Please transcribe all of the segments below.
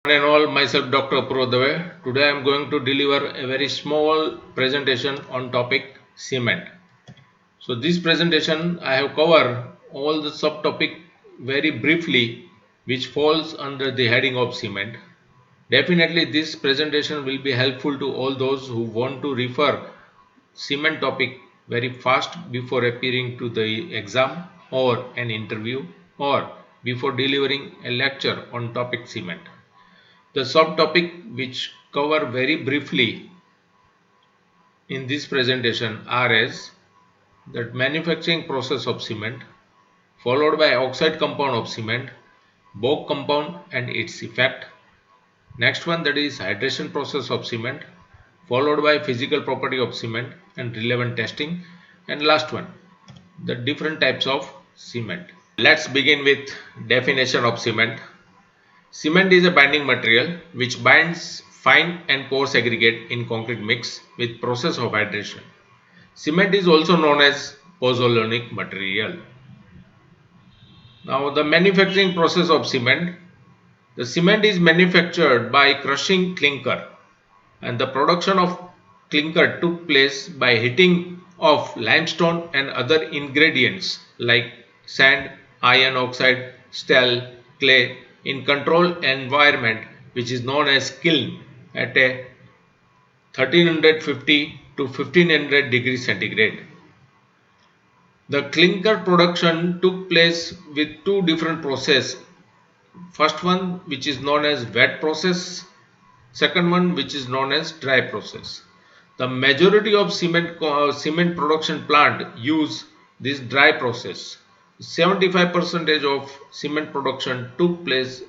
One and all, myself Dr. Apurva. Today I am going to deliver a very small presentation on topic cement. So this presentation I have covered all the subtopic very briefly which falls under the heading of cement. Definitely this presentation will be helpful to all those who want to refer cement topic very fast before appearing to the exam or an interview or before delivering a lecture on topic cement. The subtopic which cover very briefly in this presentation are as the manufacturing process of cement, followed by oxide compound of cement, Bock compound and its effect. Next one, that is hydration process of cement, followed by physical property of cement and relevant testing. And last one, the different types of cement. Let's begin with definition of cement. Cement is a binding material which binds fine and coarse aggregate in concrete mix with process of hydration. Cement is also known as pozzolanic material. Now the manufacturing process of cement. The cement is manufactured by crushing clinker, and the production of clinker took place by heating of limestone and other ingredients like sand, iron oxide, steel, clay in controlled environment which is known as kiln at a 1350 to 1500 degrees centigrade. The clinker production took place with two different processes. First one which is known as wet process, second one which is known as dry process. The majority of cement production plant use this dry process. 75% of cement production took place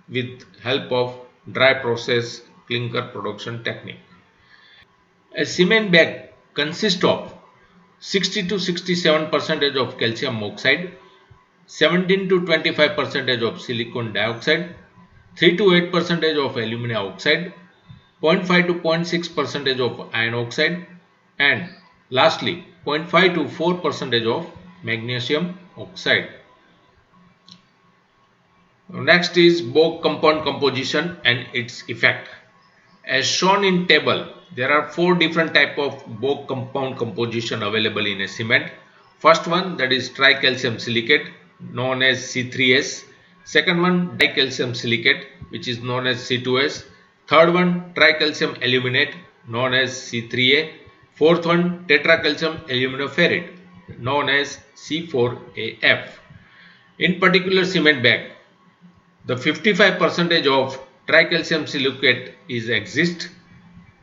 with help of dry process clinker production technique. A cement bag consists of 60 to 67% of calcium oxide, 17 to 25% of silicon dioxide, 3 to 8% of alumina oxide, 0.5 to 0.6% of iron oxide, and lastly 0.5 to 4% of magnesium oxide. Next is Bock compound composition and its effect. As shown in table, there are four different type of Bock compound composition available in a cement. First one, that is tricalcium silicate known as C3S. Second one, dicalcium silicate which is known as C2S. Third one, tricalcium aluminate known as C3A. Fourth one, tetracalcium aluminoferrite known as C4AF. In particular cement bag, the 55% of tricalcium silicate is exist,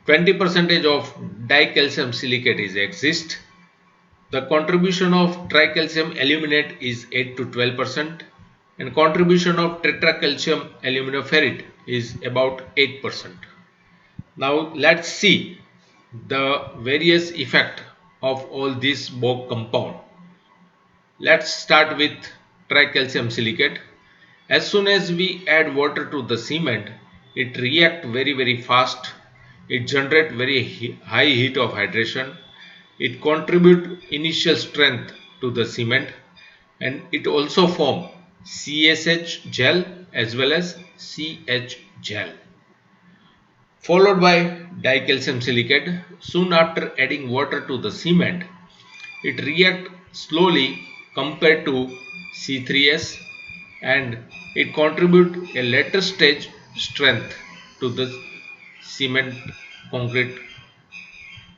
20% of dicalcium silicate is exist. The contribution of tricalcium aluminate is 8 to 12% and contribution of tetracalcium aluminoferrite is about 8%. Now let's see the various effect of all these Bock compound. Let's start with tricalcium silicate. As soon as we add water to the cement, it reacts very fast. It generates very high heat of hydration. It contributes initial strength to the cement, and it also forms CSH gel as well as CH gel. Followed by dicalcium silicate. Soon after adding water to the cement, it reacts slowly compared to C3S, and it contributes a later stage strength to the cement concrete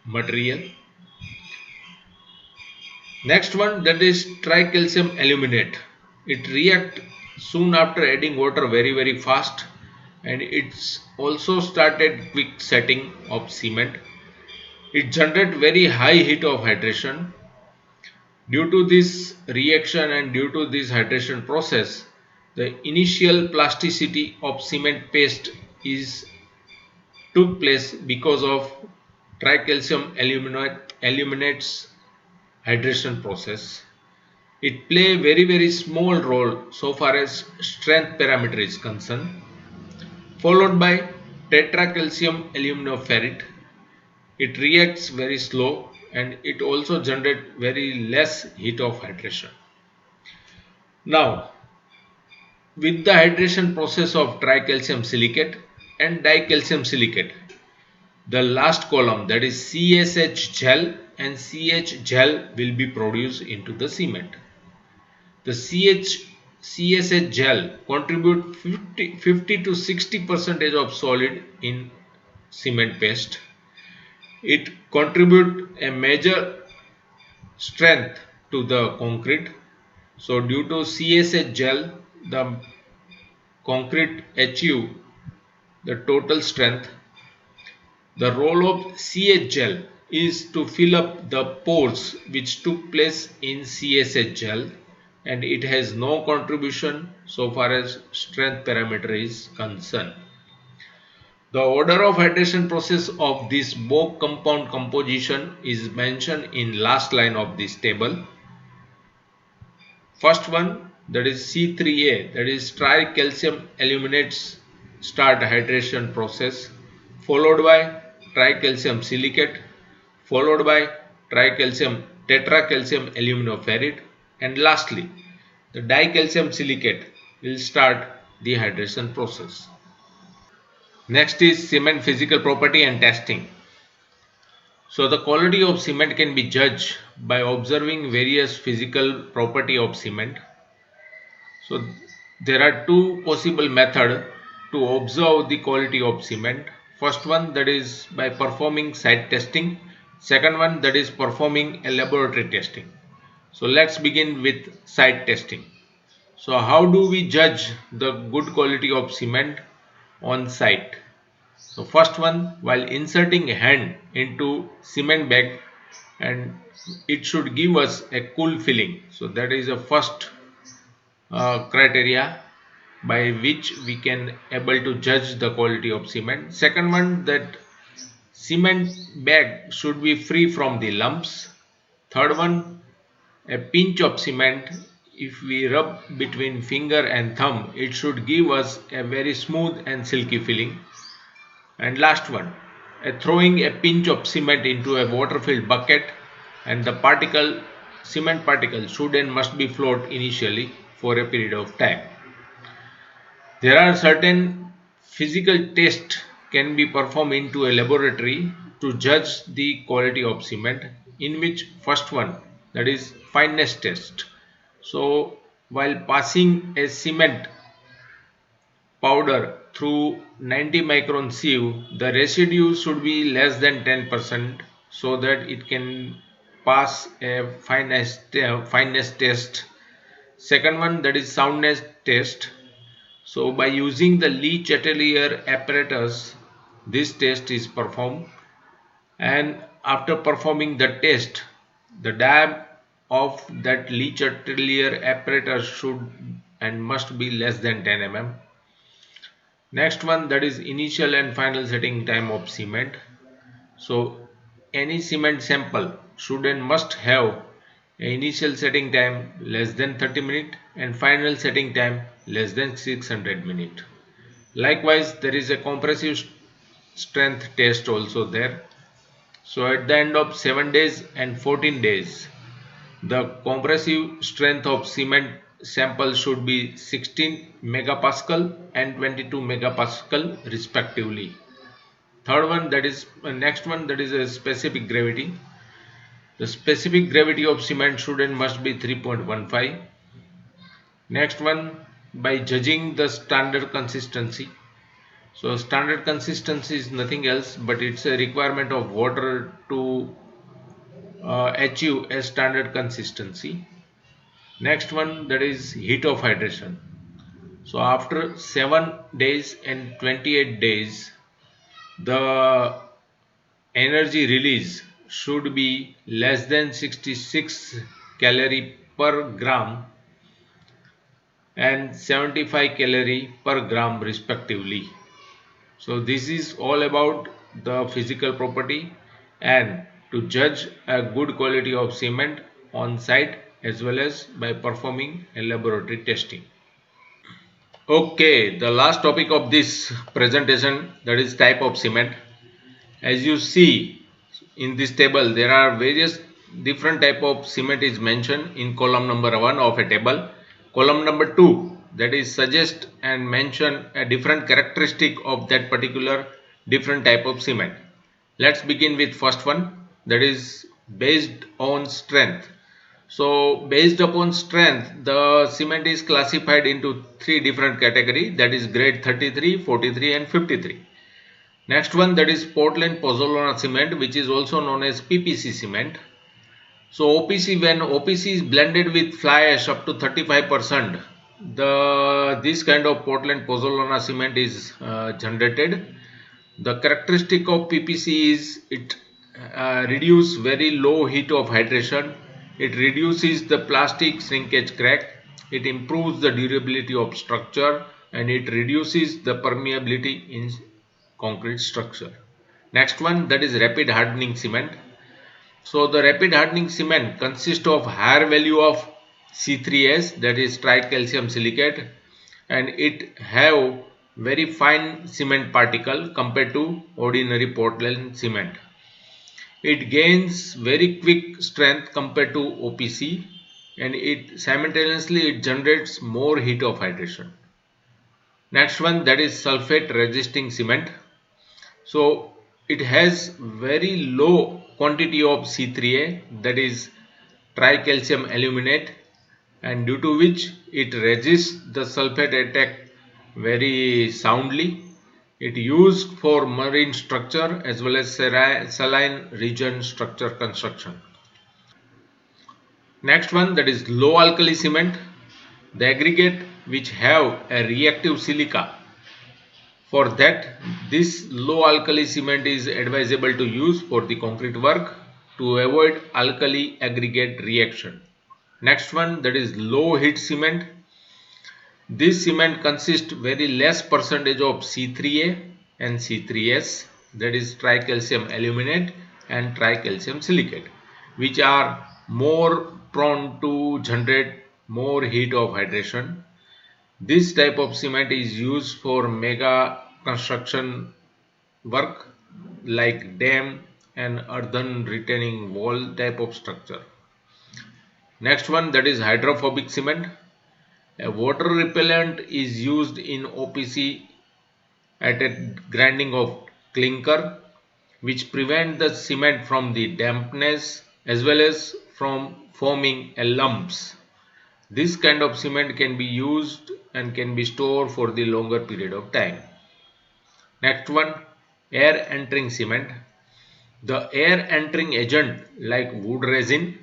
material. Next one, that is tricalcium aluminate. It reacts soon after adding water very fast, and it's also started quick setting of cement. It generates very high heat of hydration. Due to this reaction and due to this hydration process, the initial plasticity of cement paste is took place because of tricalcium aluminate's hydration process. It play very small role so far as strength parameter is concerned. Followed by tetracalcium aluminoferrite. It reacts very slow and it also generates very less heat of hydration. Now with the hydration process of tricalcium silicate and dicalcium silicate. The last column, that is CSH gel and CH gel, will be produced into the cement. The CSH gel contribute 50 to 60% of solid in cement paste. It contribute a major strength to the concrete. So due to CSH gel, the concrete achieve the total strength. The role of CH gel is to fill up the pores which took place in CSH gel, and it has no contribution so far as strength parameter is concerned. The order of hydration process of this both compound composition is mentioned in last line of this table. First one, that is C3A, that is tricalcium aluminates start hydration process, followed by tricalcium silicate, followed by tricalcium tetracalcium aluminoferrite, and lastly the dicalcium silicate will start the hydration process. Next is cement physical property and testing. So the quality of cement can be judged by observing various physical property of cement. So there are two possible methods to observe the quality of cement. First one, that is by performing site testing. Second one, that is performing a laboratory testing. So let's begin with site testing. So how do we judge the good quality of cement on site? So first one, while inserting a hand into cement bag, and it should give us a cool feeling. So that is the first criteria by which we can able to judge the quality of cement. Second one, that cement bag should be free from the lumps. Third one, a pinch of cement, if we rub between finger and thumb, it should give us a very smooth and silky feeling. And last one, throwing a pinch of cement into a water filled bucket, and the cement particle should and must be float initially for a period of time. There are certain physical tests can be performed into a laboratory to judge the quality of cement, in which first one, that is fineness test. So while passing a cement powder through 90 micron sieve, the residue should be less than 10% so that it can pass a fineness test. Second one, that is soundness test. So by using the Lee Chatelier apparatus, this test is performed, and after performing the test, the diameter of that Lee Chatelier apparatus should and must be less than 10 mm. Next one, that is initial and final setting time of cement. So any cement sample should and must have an initial setting time less than 30 minutes and final setting time less than 600 minutes. Likewise, there is a compressive strength test also there. So at the end of 7 days and 14 days, the compressive strength of cement sample should be 16 megapascal and 22 megapascal respectively. Third one, that is next one, that is a specific gravity. The specific gravity of cement should and must be 3.15. Next one, by judging the standard consistency. So standard consistency is nothing else but it's a requirement of water to achieve a standard consistency. Next one, that is heat of hydration. So after 7 days and 28 days, the energy release should be less than 66 calorie per gram and 75 calorie per gram respectively. So this is all about the physical property and to judge a good quality of cement on site as well as by performing a laboratory testing. Okay, the last topic of this presentation, that is type of cement. As you see in this table, there are various different type of cement is mentioned in column number 1 of a table. Column number 2, that is suggest and mention a different characteristic of that particular different type of cement. Let's begin with first one, that is based on strength. So based upon strength, the cement is classified into three different categories, that is grade 33, 43 and 53. Next one, that is Portland Pozzolana cement, which is also known as PPC cement. So OPC, when OPC is blended with fly ash up to 35%, this kind of Portland Pozzolana cement is generated. The characteristic of PPC is it reduces very low heat of hydration. It reduces the plastic shrinkage crack. It improves the durability of structure and it reduces the permeability in concrete structure. Next one, that is rapid hardening cement. So the rapid hardening cement consists of higher value of C3S, that is tricalcium silicate, and it have very fine cement particle compared to ordinary Portland cement. It gains very quick strength compared to OPC and it simultaneously it generates more heat of hydration. Next one, that is sulfate resisting cement. So it has very low quantity of C3A, that is tricalcium aluminate, and due to which it resists the sulfate attack very soundly. It used for marine structure as well as saline region structure construction. Next one, that is low alkali cement, the aggregate which have a reactive silica. For that, this low alkali cement is advisable to use for the concrete work to avoid alkali aggregate reaction. Next one, that is low heat cement. This cement consists very less percentage of C3A and C3S, that is tricalcium aluminate and tricalcium silicate, which are more prone to generate more heat of hydration. This type of cement is used for mega construction work like dam and earthen retaining wall type of structure. Next one, that is hydrophobic cement. A water repellent is used in OPC at a grinding of clinker, which prevent the cement from the dampness as well as from forming a lumps. This kind of cement can be used and can be stored for the longer period of time. Next one, air entering cement. The air entering agent like wood resin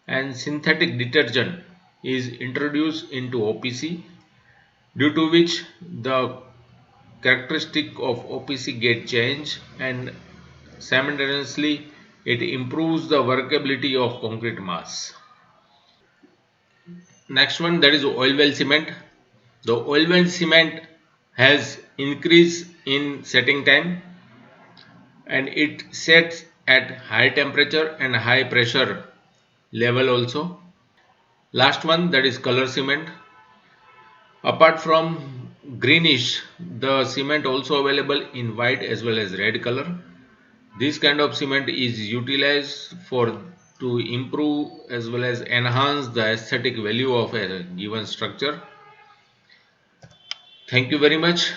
and synthetic detergent is introduced into OPC, due to which the characteristic of OPC get changed and simultaneously it improves the workability of concrete mass. Next one, that is oil well cement. The oil well cement has increase in setting time and it sets at high temperature and high pressure level also. Last one, that is color cement. Apart from greenish, the cement also available in white as well as red color. This kind of cement is utilized for to improve as well as enhance the aesthetic value of a given structure. Thank you very much.